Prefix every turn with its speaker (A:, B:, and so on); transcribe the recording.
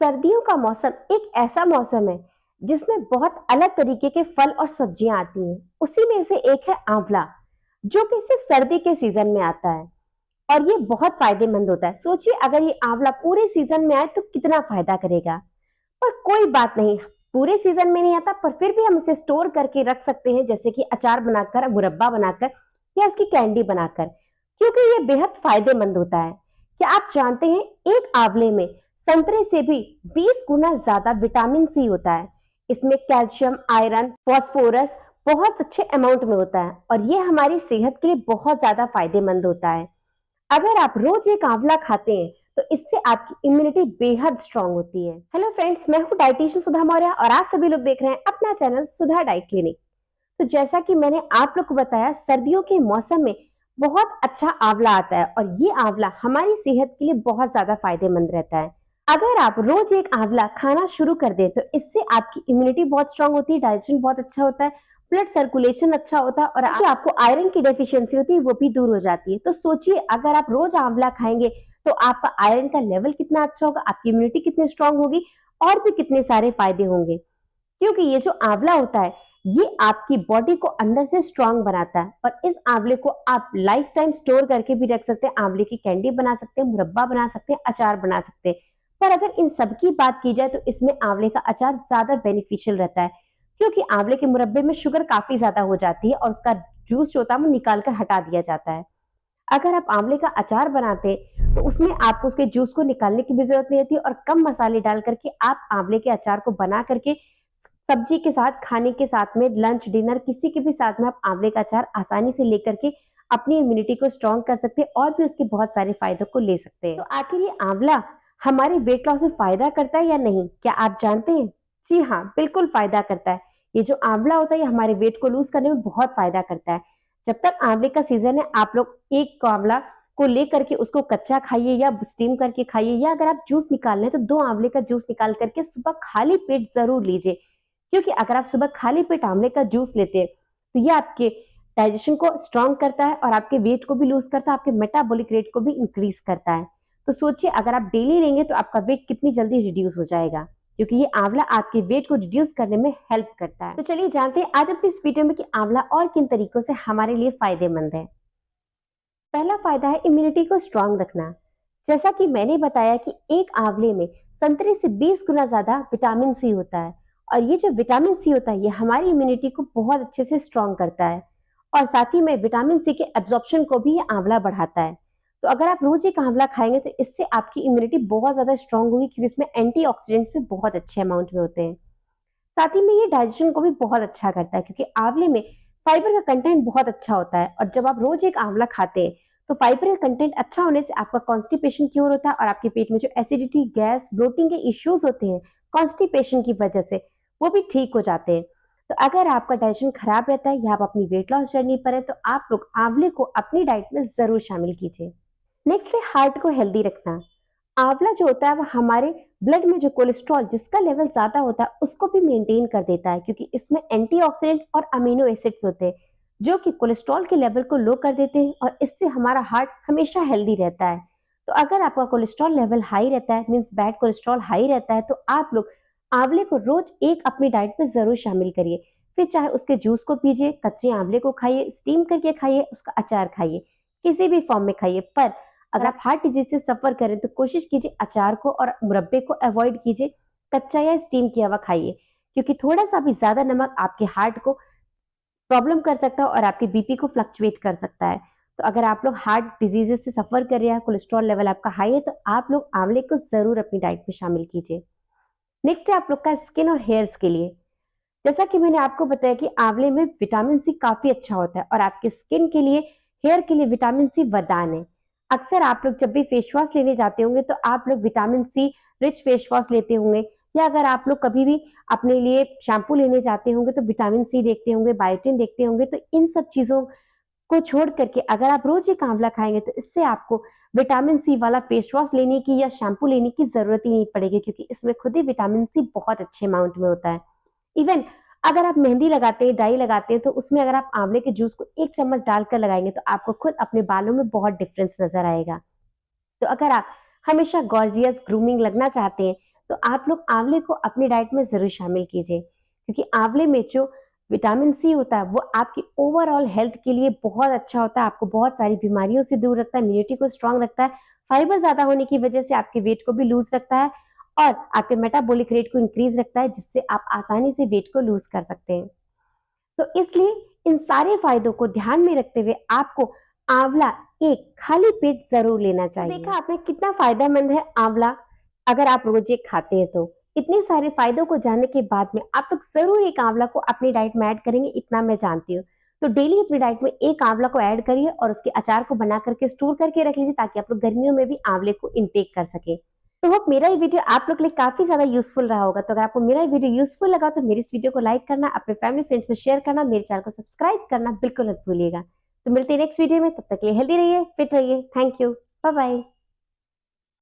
A: सर्दियों का मौसम एक ऐसा मौसम है जिसमें बहुत अलग तरीके के फल और सब्जियां आती हैं। उसी में से एक है आंवला, जो कि सिर्फ सर्दी के सीजन में आता है और ये बहुत फायदेमंद होता है। सोचिए अगर ये आंवला पूरे सीजन में आए तो कितना फायदा करेगा। पर कोई बात नहीं, पूरे सीजन में नहीं आता पर फिर भी हम इसे स्टोर करके रख सकते हैं, जैसे कि अचार बनाकर, मुरब्बा बनाकर या इसकी कैंडी बनाकर, क्योंकि ये बेहद फायदेमंद होता है। क्या आप जानते हैं एक आंवले में संतरे से भी 20 गुना ज्यादा विटामिन सी होता है। इसमें कैल्शियम, आयरन, फास्फोरस बहुत अच्छे अमाउंट में होता है और ये हमारी सेहत के लिए बहुत ज्यादा फायदेमंद होता है। अगर आप रोज एक आंवला खाते हैं तो इससे आपकी इम्यूनिटी बेहद स्ट्रांग होती है। हेलो फ्रेंड्स, मैं हूँ डाइटिशियन सुधा मौर्य और आप सभी लोग देख रहे हैं अपना चैनल सुधा डाइट क्लिनिक। तो जैसा कि मैंने आप लोग को बताया, सर्दियों के मौसम में बहुत अच्छा आंवला आता है और ये आंवला हमारी सेहत के लिए बहुत ज्यादा फायदेमंद रहता है। अगर आप रोज एक आंवला खाना शुरू कर दें तो इससे आपकी इम्यूनिटी बहुत स्ट्रांग होती है, डाइजेशन बहुत अच्छा होता है, ब्लड सर्कुलेशन अच्छा होता है और जो आपको आयरन की डेफिशिएंसी होती है वो भी दूर हो जाती है। तो सोचिए अगर आप रोज आंवला खाएंगे तो आपका आयरन का लेवल कितना अच्छा होगा, आपकी इम्यूनिटी कितनी स्ट्रांग होगी और भी कितने सारे फायदे होंगे। क्योंकि ये जो आंवला होता है ये आपकी बॉडी को अंदर से स्ट्रांग बनाता है और इस आंवले को आप लाइफ टाइम स्टोर करके भी रख सकते हैं। आंवले की कैंडी बना सकते हैं, मुरब्बा बना सकते हैं, अचार बना सकते हैं। पर अगर इन सब की बात की जाए तो इसमें आंवले का अचार ज्यादा बेनिफिशियल रहता है, क्योंकि आंवले के मुरब्बे में शुगर काफी ज्यादा हो जाती है और उसका जूस जो होता है वो निकाल कर हटा दिया जाता है। अगर आप आंवले का अचार बनाते हैं तो उसमें आपको उसके जूस को निकालने की भी जरूरत नहीं होती और कम मसाले डाल करके आप आंवले के अचार को बना करके सब्जी के साथ, खाने के साथ में, लंच डिनर किसी के भी साथ में आप आंवले का अचार आसानी से लेकर के अपनी इम्यूनिटी को स्ट्रांग कर सकते हैं और भी उसके बहुत सारे फायदों को ले सकते हैं। तो आखिर ये आंवला हमारे वेट लॉस में फायदा करता है या नहीं, क्या आप जानते हैं? जी हाँ, बिल्कुल फायदा करता है। ये जो आंवला होता है ये हमारे वेट को लूज करने में बहुत फायदा करता है। जब तक आंवले का सीजन है आप लोग एक आंवला को लेकर के उसको कच्चा खाइए या स्टीम करके खाइए, या अगर आप जूस निकाल लें तो 2 आंवले का जूस निकाल करके सुबह खाली पेट जरूर लीजिए। क्योंकि अगर आप सुबह खाली पेट आंवले का जूस लेते हैं तो ये आपके डाइजेशन को स्ट्रांग करता है और आपके वेट को भी लूज करता है, आपके मेटाबॉलिक रेट को भी इंक्रीज करता है। तो सोचिए अगर आप डेली लेंगे तो आपका वेट कितनी जल्दी रिड्यूस हो जाएगा, क्योंकि ये आंवला आपके वेट को रिड्यूस करने में हेल्प करता है। तो चलिए जानते हैं आज अपनी इस वीडियो में कि आंवला और किन तरीकों से हमारे लिए फायदेमंद है। पहला फायदा है इम्यूनिटी को स्ट्रांग रखना। जैसा कि मैंने बताया कि एक आंवले में संतरे से 20 गुना ज्यादा विटामिन सी होता है और ये जो विटामिन सी होता है ये हमारी इम्यूनिटी को बहुत अच्छे से स्ट्रांग करता है और साथ ही में विटामिन सी के एब्जॉर्प्शन को भी ये आंवला बढ़ाता है। तो अगर आप रोज एक आंवला खाएंगे तो इससे आपकी इम्यूनिटी बहुत ज्यादा स्ट्रांग होगी, क्योंकि इसमें एंटीऑक्सीडेंट्स भी बहुत अच्छे अमाउंट में होते हैं। साथ ही में ये डाइजेशन को भी बहुत अच्छा करता है, क्योंकि आंवले में फाइबर का कंटेंट बहुत अच्छा होता है और जब आप रोज एक आंवला खाते हैं तो फाइबर का कंटेंट अच्छा होने से आपका कॉन्स्टिपेशन क्योर होता है और आपके पेट में जो एसिडिटी, गैस, ब्लोटिंग के इश्यूज होते हैं कॉन्स्टिपेशन की वजह से, वो भी ठीक हो जाते हैं। तो अगर आपका डाइजेशन खराब रहता है या आप अपनी वेट लॉस जर्नी पर है तो आप लोग आंवले को अपनी डाइट में जरूर शामिल कीजिए। नेक्स्ट है हार्ट को हेल्दी रखना। आंवला जो होता है वो हमारे ब्लड में जो कोलेस्ट्रॉल जिसका लेवल ज्यादा होता है उसको भी मेंटेन कर देता है, क्योंकि इसमें एंटीऑक्सीडेंट और अमीनो एसिड्स होते हैं जो कि कोलेस्ट्रॉल के लेवल को लो कर देते हैं और इससे हमारा हार्ट हमेशा हेल्दी रहता है। तो अगर आपका कोलेस्ट्रॉल लेवल हाई रहता है, मीन्स बैड कोलेस्ट्रॉल हाई रहता है, तो आप लोग आंवले को रोज एक अपनी डाइट में जरूर शामिल करिए। फिर चाहे उसके जूस को पीजिए, कच्चे आंवले को खाइए, स्टीम करके खाइए, उसका अचार खाइए, किसी भी फॉर्म में खाइए। पर अगर आप हार्ट डिजीज से सफर करें तो कोशिश कीजिए अचार को और मुरब्बे को अवॉइड कीजिए, कच्चा या स्टीम किया हुआ खाइए, क्योंकि थोड़ा सा भी ज्यादा नमक आपके हार्ट को प्रॉब्लम कर सकता है और आपके बीपी को फ्लक्चुएट कर सकता है। तो अगर आप लोग हार्ट डिजीजेस से सफर कर रहे हैं, कोलेस्ट्रॉल लेवल आपका हाई है, तो आप लोग आंवले को जरूर अपनी डाइट में शामिल कीजिए। नेक्स्ट है आप लोग का स्किन और हेयर्स के लिए। जैसा कि मैंने आपको बताया कि आंवले में विटामिन सी काफी अच्छा होता है और आपके स्किन के लिए, हेयर के लिए विटामिन सी वरदान है। अक्सर आप लोग जब भी फेस वॉश लेने जाते होंगे तो आप लोग vitamin C rich face wash लेते होंगे, या अगर आप लोग कभी भी अपने लिए शैम्पू लेने जाते होंगे तो विटामिन सी देखते होंगे, बायोटिन देखते होंगे। तो इन सब चीजों को छोड़ करके अगर आप रोज एक आंवला खाएंगे तो इससे आपको विटामिन सी वाला फेस वॉश लेने की या शैम्पू लेने की जरूरत ही नहीं पड़ेगी, क्योंकि इसमें खुद ही विटामिन सी बहुत अच्छे अमाउंट में होता है। इवन अगर आप मेहंदी लगाते हैं, डाई लगाते हैं, तो उसमें अगर आप आंवले के जूस को 1 चम्मच डालकर लगाएंगे तो आपको खुद अपने बालों में बहुत डिफरेंस नजर आएगा। तो अगर आप हमेशा गॉर्जियस ग्रूमिंग लगना चाहते हैं तो आप लोग आंवले को अपनी डाइट में जरूर शामिल कीजिए, क्योंकि आंवले में जो विटामिन सी होता है वो आपकी ओवरऑल हेल्थ के लिए बहुत अच्छा होता है, आपको बहुत सारी बीमारियों से दूर रखता है, इम्यूनिटी को स्ट्रांग रखता है। फाइबर ज्यादा होने की वजह से आपके वेट को भी लूज रखता है और आपके मेटाबॉलिक रेट को इंक्रीज रखता है, जिससे आप आसानी से वेट को लूज कर सकते हैं। तो इसलिए इन सारे फायदों को ध्यान में रखते हुए आपको आंवला एक खाली पेट जरूर लेना चाहिए। देखा आपने कितना फायदेमंद है आंवला, अगर आप रोज एक खाते हैं तो। इतने सारे फायदों को जानने के बाद में आप लोग जरूर एक आंवला को अपनी डाइट में ऐड करेंगे, इतना मैं जानती हूँ। तो डेली अपनी डाइट में एक आंवला को ऐड करिए और उसके अचार को बना करके स्टोर करके रख लीजिए, ताकि आप लोग गर्मियों में भी आंवले को इंटेक कर सके। तो होप मेरा ये वीडियो आप लोग के लिए काफी ज्यादा यूजफुल रहा होगा। तो अगर आपको मेरा ये वीडियो यूजफुल लगा तो मेरी इस वीडियो को लाइक करना, अपने फैमिली फ्रेंड्स में शेयर करना, मेरे चैनल को सब्सक्राइब करना बिल्कुल मत भूलिएगा। तो मिलते हैं नेक्स्ट वीडियो में, तब तक के लिए हेल्दी रहिए, फिट रहिए। Thank you, bye bye.